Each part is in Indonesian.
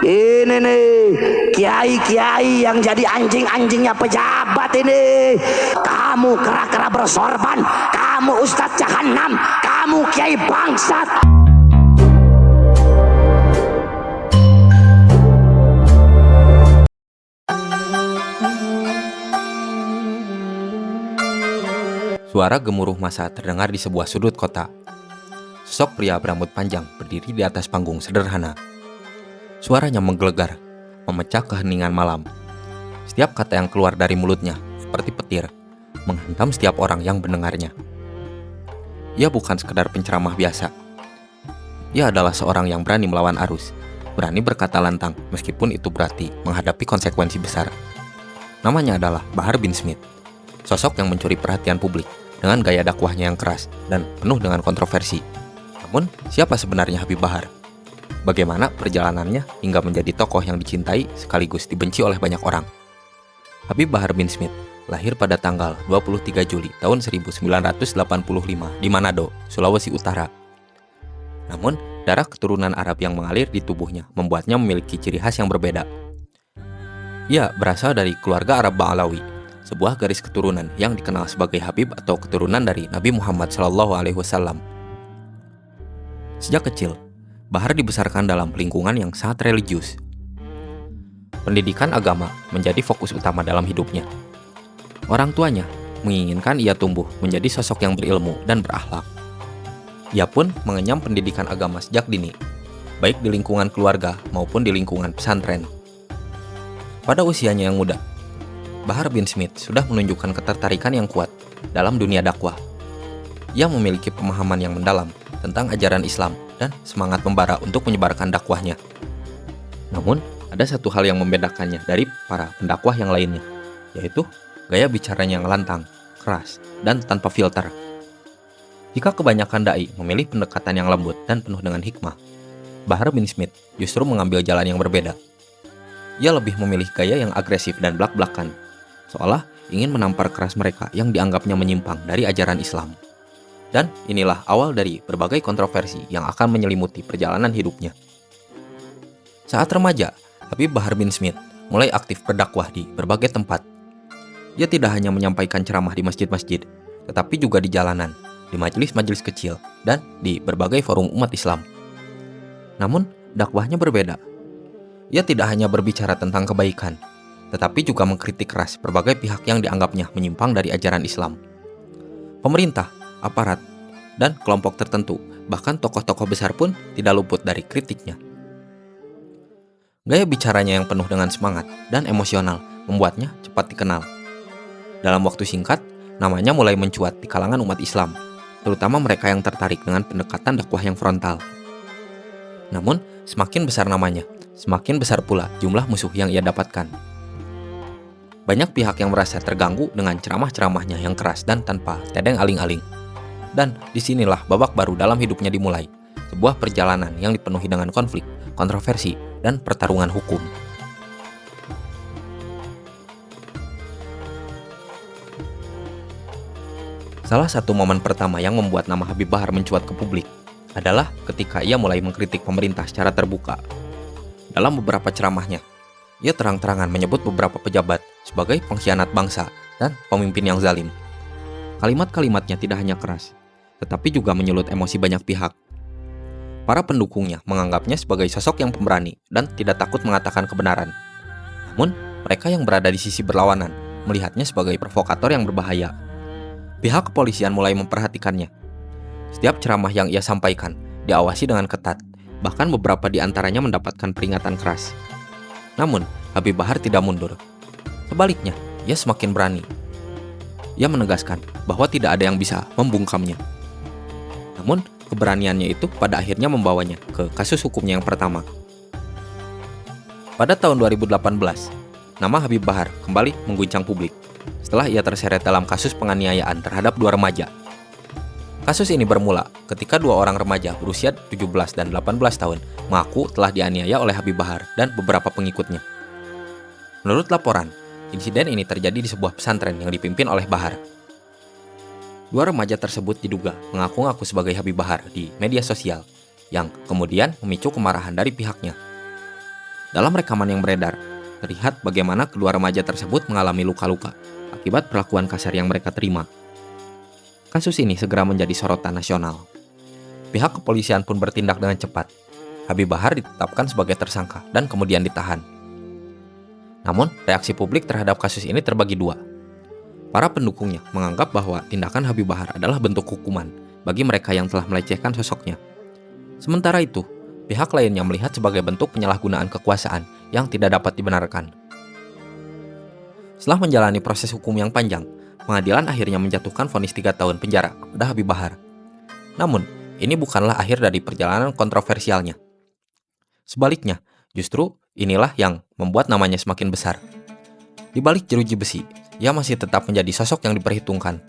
Ini nih kiai-kiai yang jadi anjing-anjingnya pejabat ini. Kamu kera-kera bersorban, kamu ustadz jahanam, kamu kiai bangsat. Suara gemuruh massa terdengar di sebuah sudut kota. Sosok pria berambut panjang berdiri di atas panggung sederhana. Suaranya menggelegar, memecah keheningan malam. Setiap kata yang keluar dari mulutnya seperti petir, menghantam setiap orang yang mendengarnya. Ia bukan sekedar penceramah biasa. Ia adalah seorang yang berani melawan arus, berani berkata lantang meskipun itu berarti menghadapi konsekuensi besar. Namanya adalah Bahar bin Smith, sosok yang mencuri perhatian publik dengan gaya dakwahnya yang keras dan penuh dengan kontroversi. Namun, siapa sebenarnya Habib Bahar? Bagaimana perjalanannya hingga menjadi tokoh yang dicintai sekaligus dibenci oleh banyak orang? Habib Bahar bin Smith lahir pada tanggal 23 Juli tahun 1985 di Manado, Sulawesi Utara. Namun, darah keturunan Arab yang mengalir di tubuhnya membuatnya memiliki ciri khas yang berbeda. Ia berasal dari keluarga Arab Ba'alawi, sebuah garis keturunan yang dikenal sebagai Habib atau keturunan dari Nabi Muhammad SAW. Sejak kecil, Bahar dibesarkan dalam lingkungan yang sangat religius. Pendidikan agama menjadi fokus utama dalam hidupnya. Orang tuanya menginginkan ia tumbuh menjadi sosok yang berilmu dan berakhlak. Ia pun mengenyam pendidikan agama sejak dini, baik di lingkungan keluarga maupun di lingkungan pesantren. Pada usianya yang muda, Bahar bin Smith sudah menunjukkan ketertarikan yang kuat dalam dunia dakwah. Ia memiliki pemahaman yang mendalam tentang ajaran Islam dan semangat membara untuk menyebarkan dakwahnya. Namun, ada satu hal yang membedakannya dari para pendakwah yang lainnya, yaitu gaya bicaranya yang lantang, keras, dan tanpa filter. Jika kebanyakan dai memilih pendekatan yang lembut dan penuh dengan hikmah, Bahar bin Smith justru mengambil jalan yang berbeda. Ia lebih memilih gaya yang agresif dan blak-blakan, seolah ingin menampar keras mereka yang dianggapnya menyimpang dari ajaran Islam. Dan inilah awal dari berbagai kontroversi yang akan menyelimuti perjalanan hidupnya. Saat remaja, Habib Bahar bin Smith mulai aktif berdakwah di berbagai tempat. Ia tidak hanya menyampaikan ceramah di masjid-masjid, tetapi juga di jalanan, di majelis-majelis kecil, dan di berbagai forum umat Islam. Namun, dakwahnya berbeda. Ia tidak hanya berbicara tentang kebaikan, tetapi juga mengkritik keras berbagai pihak yang dianggapnya menyimpang dari ajaran Islam. Pemerintah, aparat, dan kelompok tertentu, bahkan tokoh-tokoh besar pun tidak luput dari kritiknya. Gaya bicaranya yang penuh dengan semangat dan emosional membuatnya cepat dikenal. Dalam waktu singkat, namanya mulai mencuat di kalangan umat Islam, terutama mereka yang tertarik dengan pendekatan dakwah yang frontal. Namun, semakin besar namanya, semakin besar pula jumlah musuh yang ia dapatkan. Banyak pihak yang merasa terganggu dengan ceramah-ceramahnya yang keras dan tanpa tedeng aling-aling. Dan disinilah babak baru dalam hidupnya dimulai, sebuah perjalanan yang dipenuhi dengan konflik, kontroversi, dan pertarungan hukum. Salah satu momen pertama yang membuat nama Habib Bahar mencuat ke publik adalah ketika ia mulai mengkritik pemerintah secara terbuka. Dalam beberapa ceramahnya, ia terang-terangan menyebut beberapa pejabat sebagai pengkhianat bangsa dan pemimpin yang zalim. Kalimat-kalimatnya tidak hanya keras, tetapi juga menyulut emosi banyak pihak. Para pendukungnya menganggapnya sebagai sosok yang pemberani dan tidak takut mengatakan kebenaran. Namun, mereka yang berada di sisi berlawanan melihatnya sebagai provokator yang berbahaya. Pihak kepolisian mulai memperhatikannya. Setiap ceramah yang ia sampaikan diawasi dengan ketat, bahkan beberapa di antaranya mendapatkan peringatan keras. Namun, Habib Bahar tidak mundur. Sebaliknya, ia semakin berani. Ia menegaskan bahwa tidak ada yang bisa membungkamnya. Namun, keberaniannya itu pada akhirnya membawanya ke kasus hukumnya yang pertama. Pada tahun 2018, nama Habib Bahar kembali mengguncang publik setelah ia terseret dalam kasus penganiayaan terhadap 2 remaja. Kasus ini bermula ketika 2 orang remaja berusia 17 dan 18 tahun mengaku telah dianiaya oleh Habib Bahar dan beberapa pengikutnya. Menurut laporan, insiden ini terjadi di sebuah pesantren yang dipimpin oleh Bahar. 2 remaja tersebut diduga mengaku-ngaku sebagai Habib Bahar di media sosial, yang kemudian memicu kemarahan dari pihaknya. Dalam rekaman yang beredar, terlihat bagaimana kedua remaja tersebut mengalami luka-luka akibat perlakuan kasar yang mereka terima. Kasus ini segera menjadi sorotan nasional. Pihak kepolisian pun bertindak dengan cepat. Habib Bahar ditetapkan sebagai tersangka dan kemudian ditahan. Namun, reaksi publik terhadap kasus ini terbagi dua. Para pendukungnya menganggap bahwa tindakan Habib Bahar adalah bentuk hukuman bagi mereka yang telah melecehkan sosoknya. Sementara itu, pihak lainnya melihat sebagai bentuk penyalahgunaan kekuasaan yang tidak dapat dibenarkan. Setelah menjalani proses hukum yang panjang, pengadilan akhirnya menjatuhkan vonis 3 tahun penjara kepada Habib Bahar. Namun, ini bukanlah akhir dari perjalanan kontroversialnya. Sebaliknya, justru inilah yang membuat namanya semakin besar. Di balik jeruji besi, ia masih tetap menjadi sosok yang diperhitungkan.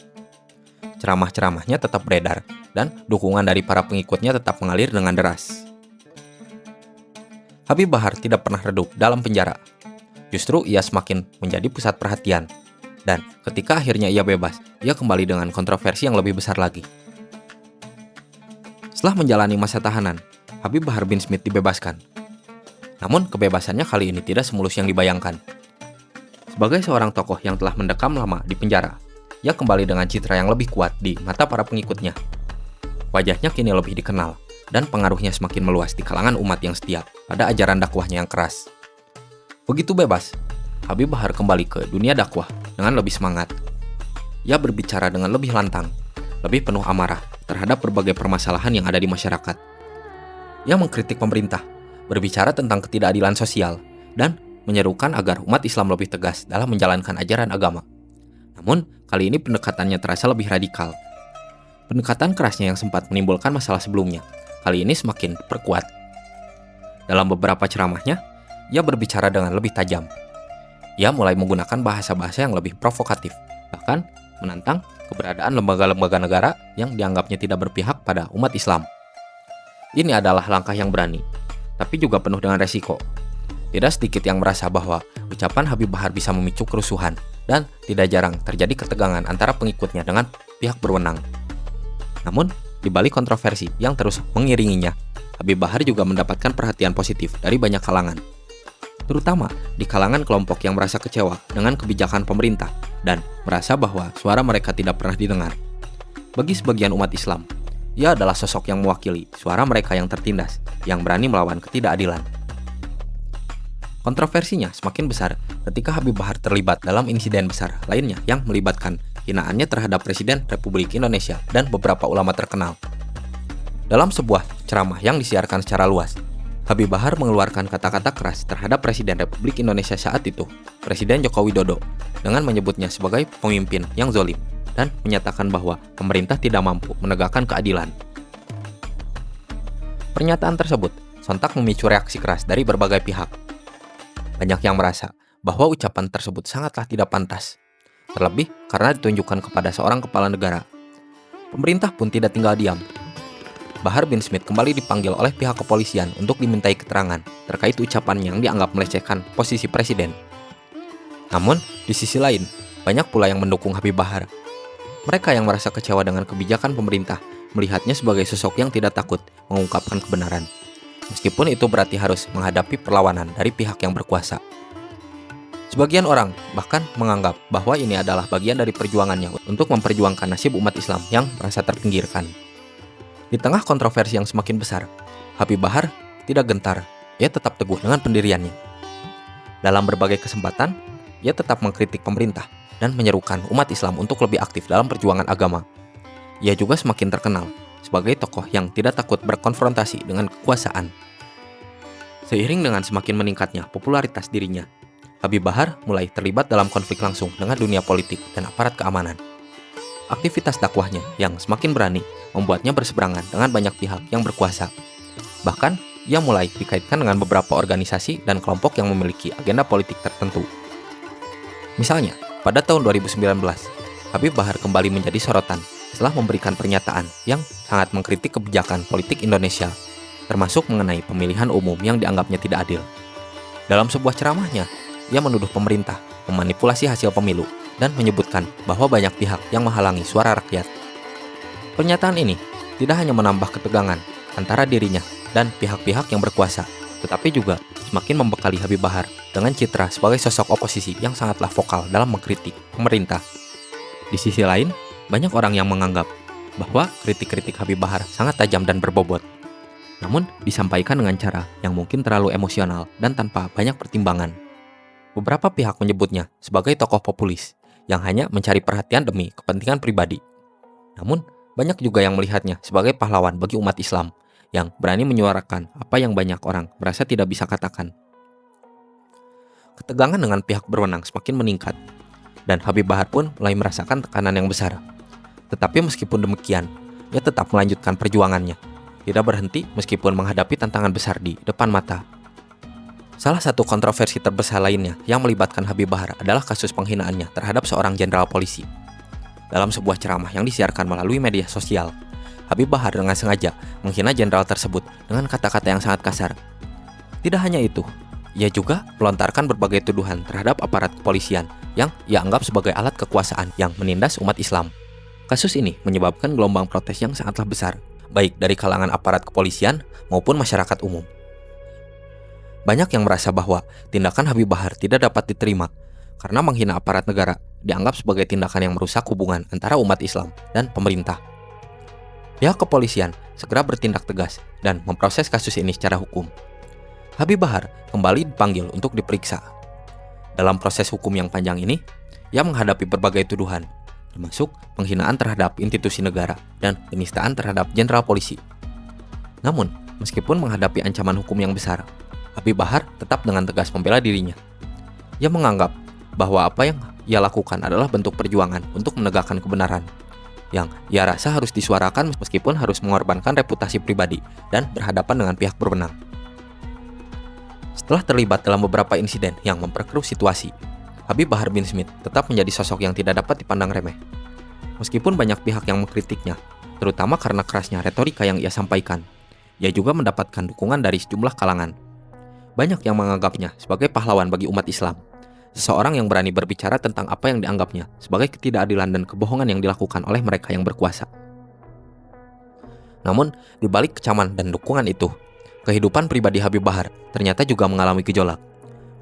Ceramah-ceramahnya tetap beredar, dan dukungan dari para pengikutnya tetap mengalir dengan deras. Habib Bahar tidak pernah redup dalam penjara. Justru ia semakin menjadi pusat perhatian. Dan ketika akhirnya ia bebas, ia kembali dengan kontroversi yang lebih besar lagi. Setelah menjalani masa tahanan, Habib Bahar bin Smith dibebaskan. Namun kebebasannya kali ini tidak semulus yang dibayangkan. Sebagai seorang tokoh yang telah mendekam lama di penjara, ia kembali dengan citra yang lebih kuat di mata para pengikutnya. Wajahnya kini lebih dikenal, dan pengaruhnya semakin meluas di kalangan umat yang setia pada ajaran dakwahnya yang keras. Begitu bebas, Habib Bahar kembali ke dunia dakwah dengan lebih semangat. Ia berbicara dengan lebih lantang, lebih penuh amarah terhadap berbagai permasalahan yang ada di masyarakat. Ia mengkritik pemerintah, berbicara tentang ketidakadilan sosial, dan menyerukan agar umat Islam lebih tegas dalam menjalankan ajaran agama. Namun, kali ini pendekatannya terasa lebih radikal. Pendekatan kerasnya yang sempat menimbulkan masalah sebelumnya, kali ini semakin diperkuat. Dalam beberapa ceramahnya, ia berbicara dengan lebih tajam. Ia mulai menggunakan bahasa-bahasa yang lebih provokatif, bahkan menantang keberadaan lembaga-lembaga negara yang dianggapnya tidak berpihak pada umat Islam. Ini adalah langkah yang berani, tapi juga penuh dengan resiko. Tidak sedikit yang merasa bahwa ucapan Habib Bahar bisa memicu kerusuhan, dan tidak jarang terjadi ketegangan antara pengikutnya dengan pihak berwenang. Namun, di balik kontroversi yang terus mengiringinya, Habib Bahar juga mendapatkan perhatian positif dari banyak kalangan, terutama di kalangan kelompok yang merasa kecewa dengan kebijakan pemerintah dan merasa bahwa suara mereka tidak pernah didengar. Bagi sebagian umat Islam, ia adalah sosok yang mewakili suara mereka yang tertindas, yang berani melawan ketidakadilan. Kontroversinya semakin besar ketika Habib Bahar terlibat dalam insiden besar lainnya yang melibatkan hinaannya terhadap Presiden Republik Indonesia dan beberapa ulama terkenal. Dalam sebuah ceramah yang disiarkan secara luas, Habib Bahar mengeluarkan kata-kata keras terhadap Presiden Republik Indonesia saat itu, Presiden Joko Widodo, dengan menyebutnya sebagai pemimpin yang zalim dan menyatakan bahwa pemerintah tidak mampu menegakkan keadilan. Pernyataan tersebut sontak memicu reaksi keras dari berbagai pihak. Banyak yang merasa bahwa ucapan tersebut sangatlah tidak pantas, terlebih karena ditunjukkan kepada seorang kepala negara. Pemerintah pun tidak tinggal diam. Bahar bin Smith kembali dipanggil oleh pihak kepolisian untuk dimintai keterangan terkait ucapan yang dianggap melecehkan posisi presiden. Namun, di sisi lain, banyak pula yang mendukung Habib Bahar. Mereka yang merasa kecewa dengan kebijakan pemerintah melihatnya sebagai sosok yang tidak takut mengungkapkan kebenaran, meskipun itu berarti harus menghadapi perlawanan dari pihak yang berkuasa. Sebagian orang bahkan menganggap bahwa ini adalah bagian dari perjuangannya untuk memperjuangkan nasib umat Islam yang merasa terpinggirkan. Di tengah kontroversi yang semakin besar, Habib Bahar tidak gentar, ia tetap teguh dengan pendiriannya. Dalam berbagai kesempatan, ia tetap mengkritik pemerintah dan menyerukan umat Islam untuk lebih aktif dalam perjuangan agama. Ia juga semakin terkenal sebagai tokoh yang tidak takut berkonfrontasi dengan kekuasaan. Seiring dengan semakin meningkatnya popularitas dirinya, Habib Bahar mulai terlibat dalam konflik langsung dengan dunia politik dan aparat keamanan. Aktivitas dakwahnya yang semakin berani membuatnya berseberangan dengan banyak pihak yang berkuasa. Bahkan, ia mulai dikaitkan dengan beberapa organisasi dan kelompok yang memiliki agenda politik tertentu. Misalnya, pada tahun 2019, Habib Bahar kembali menjadi sorotan setelah memberikan pernyataan yang sangat mengkritik kebijakan politik Indonesia, termasuk mengenai pemilihan umum yang dianggapnya tidak adil. Dalam sebuah ceramahnya, ia menuduh pemerintah memanipulasi hasil pemilu dan menyebutkan bahwa banyak pihak yang menghalangi suara rakyat. Pernyataan ini tidak hanya menambah ketegangan antara dirinya dan pihak-pihak yang berkuasa, tetapi juga semakin membekali Habib Bahar dengan citra sebagai sosok oposisi yang sangatlah vokal dalam mengkritik pemerintah. Di sisi lain, banyak orang yang menganggap bahwa kritik-kritik Habib Bahar sangat tajam dan berbobot, namun disampaikan dengan cara yang mungkin terlalu emosional dan tanpa banyak pertimbangan. Beberapa pihak menyebutnya sebagai tokoh populis yang hanya mencari perhatian demi kepentingan pribadi. Namun, banyak juga yang melihatnya sebagai pahlawan bagi umat Islam yang berani menyuarakan apa yang banyak orang merasa tidak bisa katakan. Ketegangan dengan pihak berwenang semakin meningkat, dan Habib Bahar pun mulai merasakan tekanan yang besar. Tetapi meskipun demikian, ia tetap melanjutkan perjuangannya, tidak berhenti meskipun menghadapi tantangan besar di depan mata. Salah satu kontroversi terbesar lainnya yang melibatkan Habib Bahar adalah kasus penghinaannya terhadap seorang jenderal polisi. Dalam sebuah ceramah yang disiarkan melalui media sosial, Habib Bahar dengan sengaja menghina jenderal tersebut dengan kata-kata yang sangat kasar. Tidak hanya itu, ia juga melontarkan berbagai tuduhan terhadap aparat kepolisian yang ia anggap sebagai alat kekuasaan yang menindas umat Islam. Kasus ini menyebabkan gelombang protes yang sangatlah besar, baik dari kalangan aparat kepolisian maupun masyarakat umum. Banyak yang merasa bahwa tindakan Habib Bahar tidak dapat diterima karena menghina aparat negara dianggap sebagai tindakan yang merusak hubungan antara umat Islam dan pemerintah. Pihak kepolisian segera bertindak tegas dan memproses kasus ini secara hukum. Habib Bahar kembali dipanggil untuk diperiksa. Dalam proses hukum yang panjang ini, ia menghadapi berbagai tuduhan, termasuk penghinaan terhadap institusi negara dan penistaan terhadap jenderal polisi. Namun, meskipun menghadapi ancaman hukum yang besar, Habib Bahar tetap dengan tegas membela dirinya. Ia menganggap bahwa apa yang ia lakukan adalah bentuk perjuangan untuk menegakkan kebenaran, yang ia rasa harus disuarakan meskipun harus mengorbankan reputasi pribadi dan berhadapan dengan pihak berwenang. Setelah terlibat dalam beberapa insiden yang memperkeruh situasi, Habib Bahar bin Smith tetap menjadi sosok yang tidak dapat dipandang remeh. Meskipun banyak pihak yang mengkritiknya, terutama karena kerasnya retorika yang ia sampaikan, ia juga mendapatkan dukungan dari sejumlah kalangan. Banyak yang menganggapnya sebagai pahlawan bagi umat Islam, seseorang yang berani berbicara tentang apa yang dianggapnya sebagai ketidakadilan dan kebohongan yang dilakukan oleh mereka yang berkuasa. Namun, di balik kecaman dan dukungan itu, kehidupan pribadi Habib Bahar ternyata juga mengalami gejolak.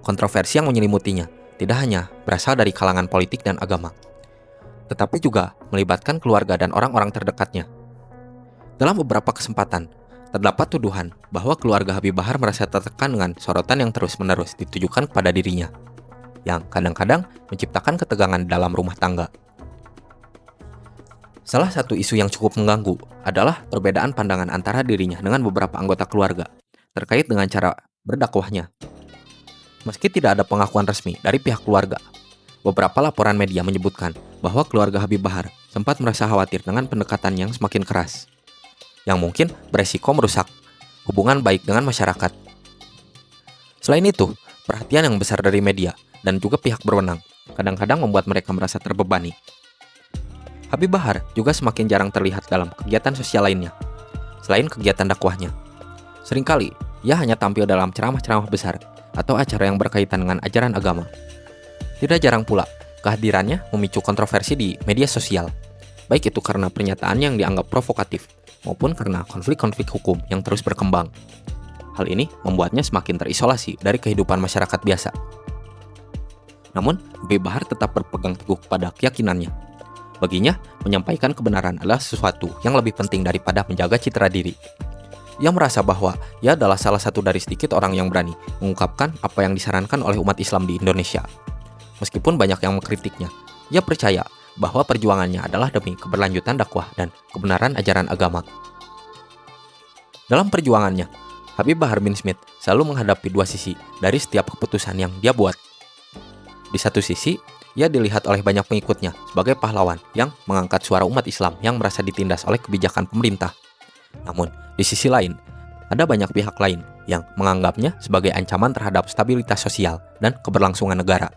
Kontroversi yang menyelimutinya tidak hanya berasal dari kalangan politik dan agama, tetapi juga melibatkan keluarga dan orang-orang terdekatnya. Dalam beberapa kesempatan, terdapat tuduhan bahwa keluarga Habib Bahar merasa tertekan dengan sorotan yang terus-menerus ditujukan kepada dirinya, yang kadang-kadang menciptakan ketegangan dalam rumah tangga. Salah satu isu yang cukup mengganggu adalah perbedaan pandangan antara dirinya dengan beberapa anggota keluarga terkait dengan cara berdakwahnya. Meski tidak ada pengakuan resmi dari pihak keluarga, beberapa laporan media menyebutkan bahwa keluarga Habib Bahar sempat merasa khawatir dengan pendekatan yang semakin keras, yang mungkin beresiko merusak hubungan baik dengan masyarakat. Selain itu, perhatian yang besar dari media dan juga pihak berwenang kadang-kadang membuat mereka merasa terbebani. Habib Bahar juga semakin jarang terlihat dalam kegiatan sosial lainnya, selain kegiatan dakwahnya. Seringkali, ia hanya tampil dalam ceramah-ceramah besar atau acara yang berkaitan dengan ajaran agama. Tidak jarang pula, kehadirannya memicu kontroversi di media sosial, baik itu karena pernyataan yang dianggap provokatif, maupun karena konflik-konflik hukum yang terus berkembang. Hal ini membuatnya semakin terisolasi dari kehidupan masyarakat biasa. Namun, Habib Bahar tetap berpegang teguh pada keyakinannya. Baginya, menyampaikan kebenaran adalah sesuatu yang lebih penting daripada menjaga citra diri. Ia merasa bahwa ia adalah salah satu dari sedikit orang yang berani mengungkapkan apa yang disarankan oleh umat Islam di Indonesia. Meskipun banyak yang mengkritiknya, ia percaya bahwa perjuangannya adalah demi keberlanjutan dakwah dan kebenaran ajaran agama. Dalam perjuangannya, Habib Bahar bin Smith selalu menghadapi dua sisi dari setiap keputusan yang dia buat. Di satu sisi, ia dilihat oleh banyak pengikutnya sebagai pahlawan yang mengangkat suara umat Islam yang merasa ditindas oleh kebijakan pemerintah. Namun, di sisi lain, ada banyak pihak lain yang menganggapnya sebagai ancaman terhadap stabilitas sosial dan keberlangsungan negara.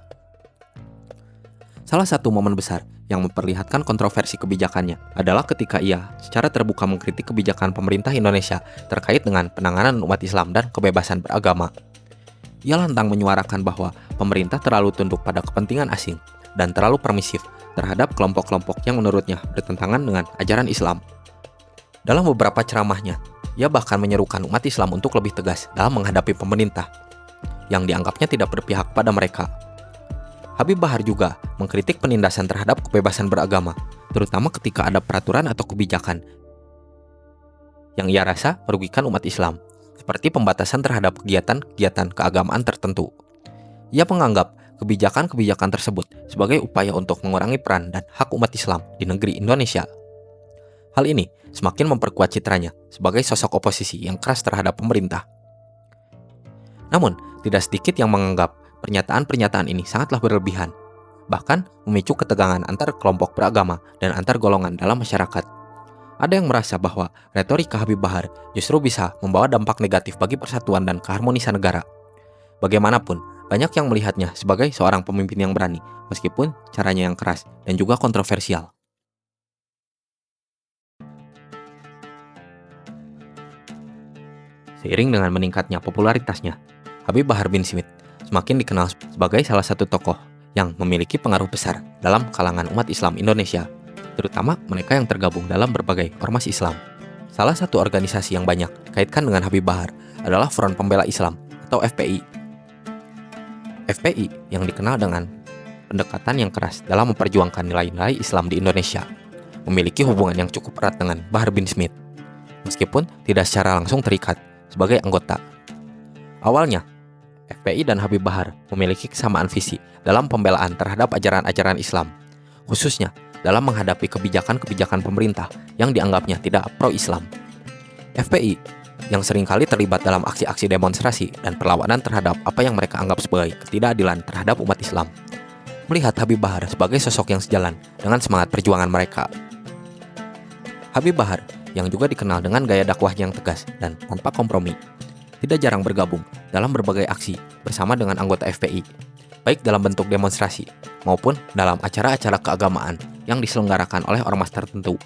Salah satu momen besar yang memperlihatkan kontroversi kebijakannya adalah ketika ia secara terbuka mengkritik kebijakan pemerintah Indonesia terkait dengan penanganan umat Islam dan kebebasan beragama. Ia lantang menyuarakan bahwa pemerintah terlalu tunduk pada kepentingan asing dan terlalu permisif terhadap kelompok-kelompok yang menurutnya bertentangan dengan ajaran Islam. Dalam beberapa ceramahnya, Ia bahkan menyerukan umat Islam untuk lebih tegas dalam menghadapi pemerintah yang dianggapnya tidak berpihak pada mereka. Habib Bahar juga mengkritik penindasan terhadap kebebasan beragama, terutama ketika ada peraturan atau kebijakan yang ia rasa merugikan umat Islam, seperti pembatasan terhadap kegiatan-kegiatan keagamaan tertentu. Ia menganggap kebijakan-kebijakan tersebut sebagai upaya untuk mengurangi peran dan hak umat Islam di negeri Indonesia. Hal ini semakin memperkuat citranya sebagai sosok oposisi yang keras terhadap pemerintah. Namun, tidak sedikit yang menganggap pernyataan-pernyataan ini sangatlah berlebihan, bahkan memicu ketegangan antar kelompok beragama dan antar golongan dalam masyarakat. Ada yang merasa bahwa retorika Habib Bahar justru bisa membawa dampak negatif bagi persatuan dan keharmonisan negara. Bagaimanapun, banyak yang melihatnya sebagai seorang pemimpin yang berani, meskipun caranya yang keras dan juga kontroversial. Seiring dengan meningkatnya popularitasnya, Habib Bahar bin Smith semakin dikenal sebagai salah satu tokoh yang memiliki pengaruh besar dalam kalangan umat Islam Indonesia, terutama mereka yang tergabung dalam berbagai ormas Islam. Salah satu organisasi yang banyak dikaitkan dengan Habib Bahar adalah Front Pembela Islam atau FPI. FPI yang dikenal dengan pendekatan yang keras dalam memperjuangkan nilai-nilai Islam di Indonesia, memiliki hubungan yang cukup erat dengan Bahar bin Smith, meskipun tidak secara langsung terikat sebagai anggota. Awalnya, FPI dan Habib Bahar memiliki kesamaan visi dalam pembelaan terhadap ajaran-ajaran Islam, khususnya dalam menghadapi kebijakan-kebijakan pemerintah yang dianggapnya tidak pro-Islam. FPI yang seringkali terlibat dalam aksi-aksi demonstrasi dan perlawanan terhadap apa yang mereka anggap sebagai ketidakadilan terhadap umat Islam, melihat Habib Bahar sebagai sosok yang sejalan dengan semangat perjuangan mereka. Habib Bahar yang juga dikenal dengan gaya dakwahnya yang tegas dan tanpa kompromi, tidak jarang bergabung dalam berbagai aksi bersama dengan anggota FPI, baik dalam bentuk demonstrasi maupun dalam acara-acara keagamaan yang diselenggarakan oleh ormas tertentu.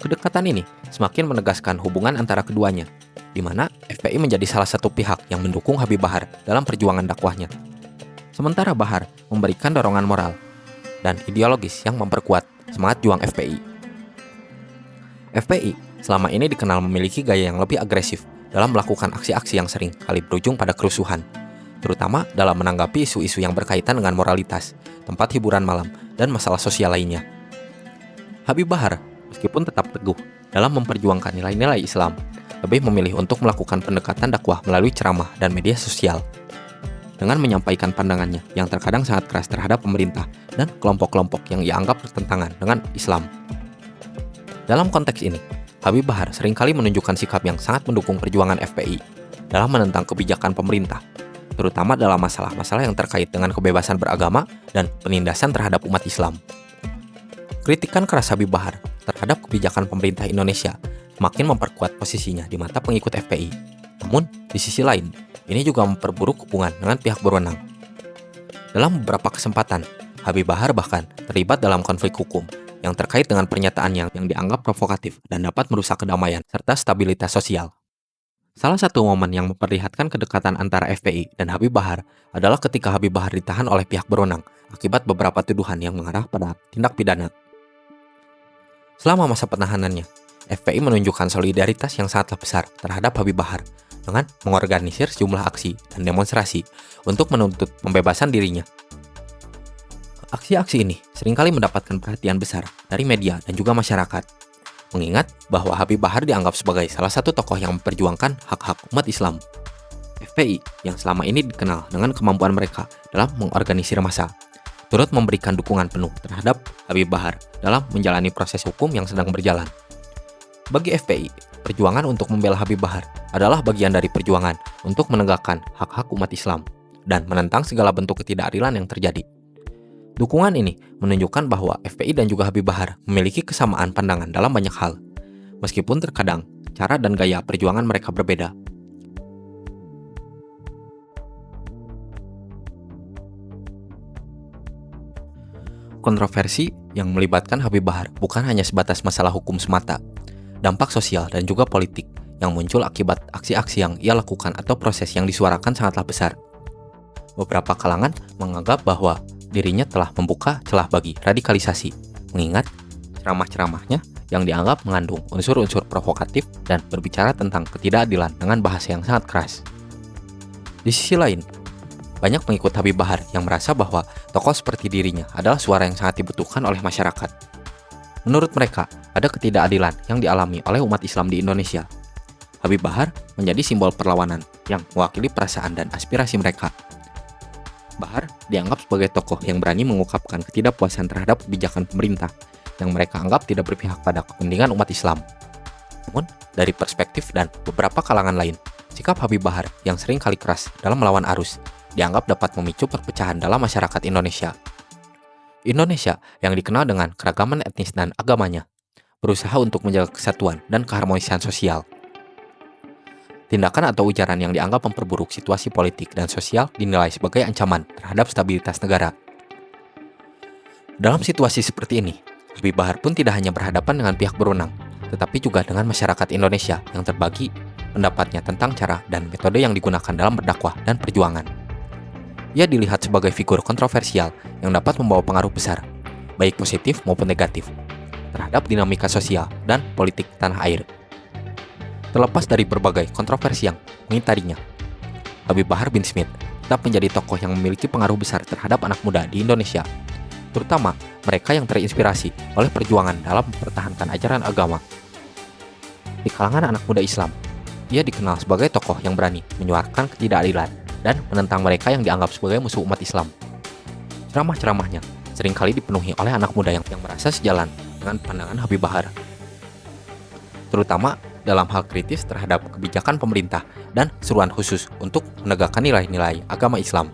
Kedekatan ini semakin menegaskan hubungan antara keduanya, di mana FPI menjadi salah satu pihak yang mendukung Habib Bahar dalam perjuangan dakwahnya. Sementara Bahar memberikan dorongan moral dan ideologis yang memperkuat semangat juang FPI. FPI selama ini dikenal memiliki gaya yang lebih agresif dalam melakukan aksi-aksi yang sering kali berujung pada kerusuhan, terutama dalam menanggapi isu-isu yang berkaitan dengan moralitas, tempat hiburan malam, dan masalah sosial lainnya. Habib Bahar, meskipun tetap teguh dalam memperjuangkan nilai-nilai Islam, lebih memilih untuk melakukan pendekatan dakwah melalui ceramah dan media sosial. Dengan menyampaikan pandangannya yang terkadang sangat keras terhadap pemerintah dan kelompok-kelompok yang ia anggap bertentangan dengan Islam. Dalam konteks ini, Habib Bahar seringkali menunjukkan sikap yang sangat mendukung perjuangan FPI dalam menentang kebijakan pemerintah, terutama dalam masalah-masalah yang terkait dengan kebebasan beragama dan penindasan terhadap umat Islam. Kritikan keras Habib Bahar terhadap kebijakan pemerintah Indonesia semakin memperkuat posisinya di mata pengikut FPI. Namun, di sisi lain, ini juga memperburuk hubungan dengan pihak berwenang. Dalam beberapa kesempatan, Habib Bahar bahkan terlibat dalam konflik hukum yang terkait dengan pernyataannya yang dianggap provokatif dan dapat merusak kedamaian serta stabilitas sosial. Salah satu momen yang memperlihatkan kedekatan antara FPI dan Habib Bahar adalah ketika Habib Bahar ditahan oleh pihak berwenang akibat beberapa tuduhan yang mengarah pada tindak pidana. Selama masa penahanannya, FPI menunjukkan solidaritas yang sangatlah besar terhadap Habib Bahar dengan mengorganisir sejumlah aksi dan demonstrasi untuk menuntut pembebasan dirinya. Aksi-aksi ini seringkali mendapatkan perhatian besar dari media dan juga masyarakat, mengingat bahwa Habib Bahar dianggap sebagai salah satu tokoh yang memperjuangkan hak-hak umat Islam. FPI yang selama ini dikenal dengan kemampuan mereka dalam mengorganisir massa, turut memberikan dukungan penuh terhadap Habib Bahar dalam menjalani proses hukum yang sedang berjalan. Bagi FPI, perjuangan untuk membela Habib Bahar adalah bagian dari perjuangan untuk menegakkan hak-hak umat Islam dan menentang segala bentuk ketidakadilan yang terjadi. Dukungan ini menunjukkan bahwa FPI dan juga Habib Bahar memiliki kesamaan pandangan dalam banyak hal, meskipun terkadang cara dan gaya perjuangan mereka berbeda. Kontroversi yang melibatkan Habib Bahar bukan hanya sebatas masalah hukum semata, dampak sosial dan juga politik yang muncul akibat aksi-aksi yang ia lakukan atau proses yang disuarakan sangatlah besar. Beberapa kalangan menganggap bahwa dirinya telah membuka celah bagi radikalisasi, mengingat ceramah-ceramahnya yang dianggap mengandung unsur-unsur provokatif dan berbicara tentang ketidakadilan dengan bahasa yang sangat keras. Di sisi lain, banyak pengikut Habib Bahar yang merasa bahwa tokoh seperti dirinya adalah suara yang sangat dibutuhkan oleh masyarakat. Menurut mereka, ada ketidakadilan yang dialami oleh umat Islam di Indonesia. Habib Bahar menjadi simbol perlawanan yang mewakili perasaan dan aspirasi mereka. Bahar dianggap sebagai tokoh yang berani mengungkapkan ketidakpuasan terhadap kebijakan pemerintah yang mereka anggap tidak berpihak pada kepentingan umat Islam. Namun, dari perspektif dan beberapa kalangan lain, sikap Habib Bahar yang sering kali keras dalam melawan arus dianggap dapat memicu perpecahan dalam masyarakat Indonesia. Indonesia yang dikenal dengan keragaman etnis dan agamanya, berusaha untuk menjaga kesatuan dan keharmonisan sosial. Tindakan atau ujaran yang dianggap memperburuk situasi politik dan sosial dinilai sebagai ancaman terhadap stabilitas negara. Dalam situasi seperti ini, Habib Bahar pun tidak hanya berhadapan dengan pihak berwenang, tetapi juga dengan masyarakat Indonesia yang terbagi pendapatnya tentang cara dan metode yang digunakan dalam berdakwah dan perjuangan. Ia dilihat sebagai figur kontroversial yang dapat membawa pengaruh besar, baik positif maupun negatif, terhadap dinamika sosial dan politik tanah air. Terlepas dari berbagai kontroversi yang mengitarinya, Habib Bahar bin Smith tetap menjadi tokoh yang memiliki pengaruh besar terhadap anak muda di Indonesia, terutama mereka yang terinspirasi oleh perjuangan dalam mempertahankan ajaran agama. Di kalangan anak muda Islam, ia dikenal sebagai tokoh yang berani menyuarakan ketidakadilan dan menentang mereka yang dianggap sebagai musuh umat Islam. Ceramah-ceramahnya seringkali dipenuhi oleh anak muda yang merasa sejalan dengan pandangan Habib Bahar, terutama dalam hal kritis terhadap kebijakan pemerintah dan seruan khusus untuk menegakkan nilai-nilai agama Islam.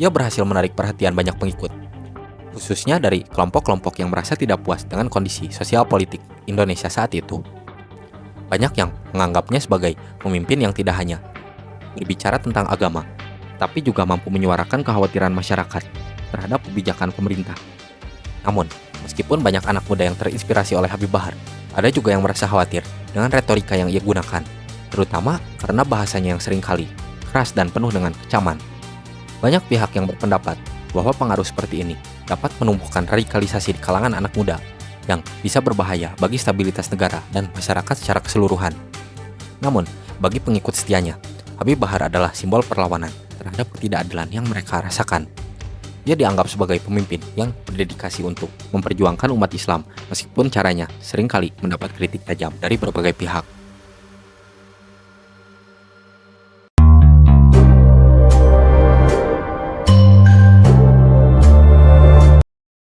Ia berhasil menarik perhatian banyak pengikut, khususnya dari kelompok-kelompok yang merasa tidak puas dengan kondisi sosial politik Indonesia saat itu. Banyak yang menganggapnya sebagai pemimpin yang tidak hanya berbicara tentang agama, tapi juga mampu menyuarakan kekhawatiran masyarakat terhadap kebijakan pemerintah. Namun, meskipun banyak anak muda yang terinspirasi oleh Habib Bahar, ada juga yang merasa khawatir dengan retorika yang ia gunakan, terutama karena bahasanya yang seringkali keras dan penuh dengan kecaman. Banyak pihak yang berpendapat bahwa pengaruh seperti ini dapat menumbuhkan radikalisasi di kalangan anak muda yang bisa berbahaya bagi stabilitas negara dan masyarakat secara keseluruhan. Namun, bagi pengikut setianya, Habib Bahar adalah simbol perlawanan terhadap ketidakadilan yang mereka rasakan. Ia dianggap sebagai pemimpin yang berdedikasi untuk memperjuangkan umat Islam, meskipun caranya seringkali mendapat kritik tajam dari berbagai pihak.